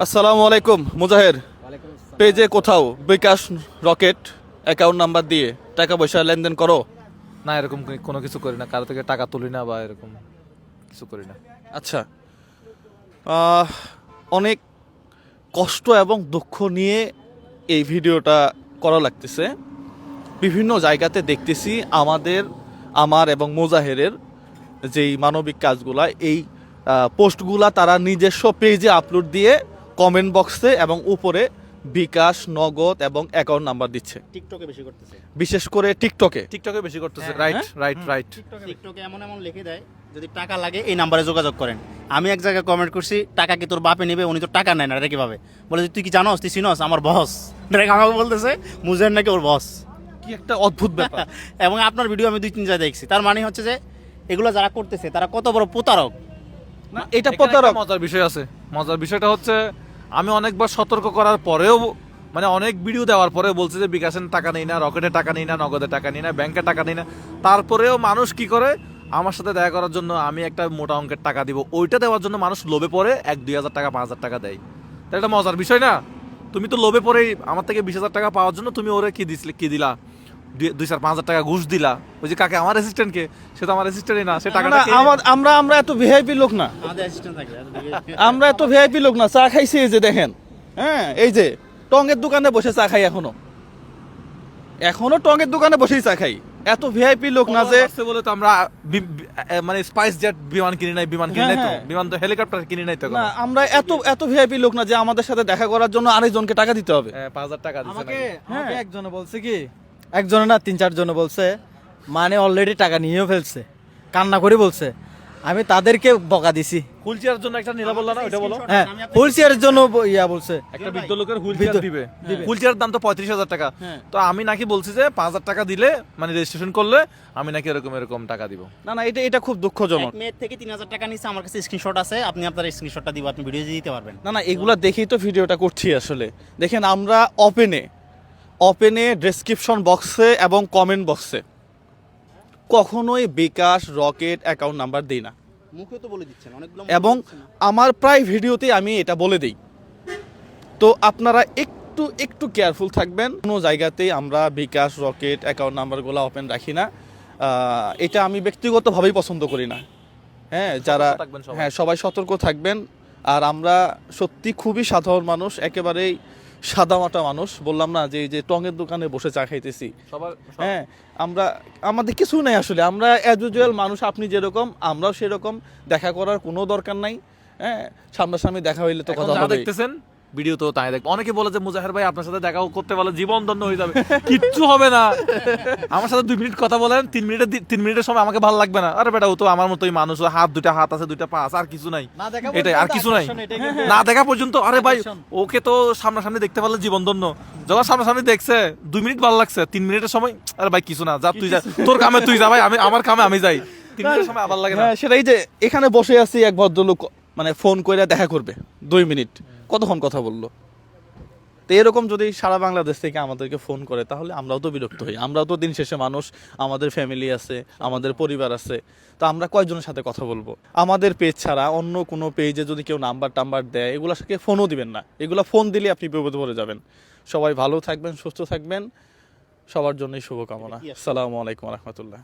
আসসালামু আলাইকুম মুজাহের। পেজে কোথাও বিকাশ রকেট অ্যাকাউন্ট নাম্বার দিয়ে টাকা পয়সা লেনদেন করো? না, এরকম কোনো কিছু করি না, কারো থেকে টাকা তুলি না বা এরকম কিছু করি না। আচ্ছা, অনেক কষ্ট এবং দুঃখ নিয়ে এই ভিডিওটা করা লাগতেছে। বিভিন্ন জায়গাতে দেখতেছি আমার এবং মুজাহেরের যেই মানবিক কাজগুলা, এই পোস্টগুলা তারা নিজস্ব পেজে আপলোড দিয়ে কমেন্ট বক্সে এবং উপরে বিকাশ, নগদ এবং অ্যাকাউন্ট নাম্বার দিচ্ছে। টিকটকে বেশি করতেছে, বিশেষ করে টিকটকে বেশি করতেছে। হ্যাঁ, রাইট হ্যাঁ? Right right. টিকটকে এমন এমন লিখে দেয়, যদি টাকা লাগে এই নাম্বারে যোগাযোগ করেন। আমি এক জায়গায় কমেন্ট করছি, টাকা কি তোর বাপে নেবে? উনি তো টাকা নেয় না, এটা কিভাবে? বলে যে তুই কি জানোস, তুই চিনস আমার বস। ডাইরেক্ট আমাকে বলতেছে মুজাহির নাকি ওর বস। কি একটা অদ্ভুত ব্যাপার। এবং আপনার ভিডিও আমি 2-3 জায়গায় দেখছি। তার মানে হচ্ছে যে এগুলো যারা করতেছে তারা কত বড় প্রতারক। না, এটা এখানে প্রতারক। একটা মজার বিষয় আছে। মজার বিষয়টা হচ্ছে, আমি অনেকবার সতর্ক করার পরেও, মানে অনেক ভিডিও দেওয়ার পরে বলছে যে বিকাশের টাকা নেই না, রকেটের টাকা নেই না, নগদের টাকা নেই না, ব্যাংকের টাকা নেই না। তারপরেও মানুষ কি করে, আমার সাথে দেখা করার জন্য আমি একটা মোটা অঙ্কের টাকা দিব, ওইটা দেওয়ার জন্য মানুষ লোভে পড়ে 1-2 হাজার টাকা 5,000 টাকা দেয়। তাহলে এটা মজার বিষয় না? তুমি তো লোভে পড়েই আমার থেকে 20,000 টাকা পাওয়ার জন্য তুমি ওরে কি দিলা, 2-4-5,000 টাকা ঘুষ দিলা। ওই যে কাকে, আমার অ্যাসিস্ট্যান্টকে, সে তো আমার অ্যাসিস্ট্যান্টই না, সে টাকাটা আমরা এত ভিআইপি লোক না। আমাদের অ্যাসিস্ট্যান্ট থাকে। আমরা এত ভিআইপি লোক না। চা খাইছি এই যে দেখেন, হ্যাঁ, এই যে টঙ্গের দোকানে বসে চা খাই, এখনো টঙ্গের দোকানে বসেই চা খাই। এত ভিআইপি লোক না যে বলে তো আমরা মানে স্পাইস জেট বিমান কিনি নাই, বিমান কিনি নাই তো, হ্যাঁ। বিমান তো হেলিকপ্টার কিনি নাই তো। না, আমরা এত ভিআইপি লোক না যে আমাদের সাথে দেখা করার জন্য আরেকজনকে টাকা দিতে হবে। 5,000 টাকা দিছে আমাকে নাকি? আমাকে একজনে বলছে কি, একজনে না 3-4 জনে বলছে, মানে অলরেডি টাকা নিয়েও ফেলছে, কান্না করে বলছে। আমি তাদেরকে বকা দিছি। হুইল চেয়ারের জন্য একটা নিলা বললা না, ওটা বলো। হ্যাঁ, হুইল চেয়ারের জন্য বলছে। একটা বৃদ্ধ লোকের হুইল চেয়ার দিবে। হুইল চেয়ারের দাম তো 35,000 টাকা। হ্যাঁ। তো আমি নাকি বলছি যে 5,000 টাকা দিলে, মানে রেজিস্ট্রেশন করলে আমি নাকি এরকম টাকা দিব। না, এটা খুব দুঃখজনক। এক মেয়ের থেকে 3,000 টাকা নিচ্ছে, আমার কাছে স্ক্রিনশট আছে। আপনি আপনার স্ক্রিনশটটা দিব, আপনি ভিডিও দিতে পারবেন। না, এগুলা দেখেই তো ভিডিওটা করছি আসলে। দেখেন, আমরা ওপেনে ডেসক্রিপশন বক্সে এবং কমেন্ট বক্সে কখনোই বিকাশ, রকেট অ্যাকাউন্ট নাম্বার দিই না। মুখে তো বলে দিচ্ছেন অনেকগুলো, এবং আমার প্রায় ভিডিওতে আমি এটা বলে দিই। তো আপনারা একটু কেয়ারফুল থাকবেন। কোনো জায়গাতেই আমরা বিকাশ, রকেট অ্যাকাউন্ট নাম্বারগুলো ওপেন রাখি না। এটা আমি ব্যক্তিগতভাবেই পছন্দ করি না। হ্যাঁ, যারা থাকবেন সবাই। হ্যাঁ, সবাই সতর্ক থাকবেন। আর আমরা সত্যি খুবই সাধারণ মানুষ, একেবারেই সাদামাটা মানুষ। বললাম না যে এই যে টঙের দোকানে বসে চা খাইতেছি। হ্যাঁ, আমাদের কিছু নাই আসলে। আমরা অ্যাজ ইউজুয়াল মানুষ, আপনি যেরকম আমরাও সেরকম। দেখা করার কোনো দরকার নাই। হ্যাঁ, সামনাসামনি দেখা হইলে তো কথা হবে। দেখতেছেন ভিডিও তো তাই দেখ। অনেকে বলে যে মুজাহির ভাই আপনার সাথে দেখা করতে পারলে জীবন ধন্য হয়ে যাবে। কিচ্ছু হবে না। আমার সাথে 2 মিনিট কথা বলেন, 3 মিনিটের সময় আমাকে ভালো লাগবে না। আরে বেটা, ও তো আমার মতোই মানুষ, দুটা হাত আছে, 2টা পা আছে, আর কিছু নাই। এটাই, আর কিছু নাই। না দেখা পর্যন্ত, আরে ভাই ওকে তো সামনাসামনি দেখতে পারলে জীবন ধন্য। যখন সামনাসামনি দেখছে 2 মিনিট ভালো লাগছে, 3 মিনিটের সময় আরে ভাই কিছু না, যা তুই যা, তোর কামে তুই যা ভাই, আমার কামে আমি যাই। 3 মিনিটের সময় আবার লাগে না। হ্যাঁ, সেটাই যে এখানে বসে আছি, এক ভদ্রলোক মানে ফোন করে দেখা করবে 2 মিনিট, কতক্ষণ কথা বললো। তো এরকম যদি সারা বাংলাদেশ থেকে আমাদেরকে ফোন করে, তাহলে আমরাও তো বিরক্ত হই। আমরাও তো দিন শেষে মানুষ, আমাদের ফ্যামিলি আছে, আমাদের পরিবার আছে। তো আমরা কয়জনের সাথে কথা বলবো? আমাদের পেজ ছাড়া অন্য কোনো পেজে যদি কেউ নাম্বার দেয়, এগুলোকে ফোনও দিবেন না। এগুলো ফোন দিলে আপনি বিপদে পড়ে যাবেন। সবাই ভালো থাকবেন, সুস্থ থাকবেন। সবার জন্যই শুভকামনা। আসসালামু আলাইকুম রহমতুল্লাহ।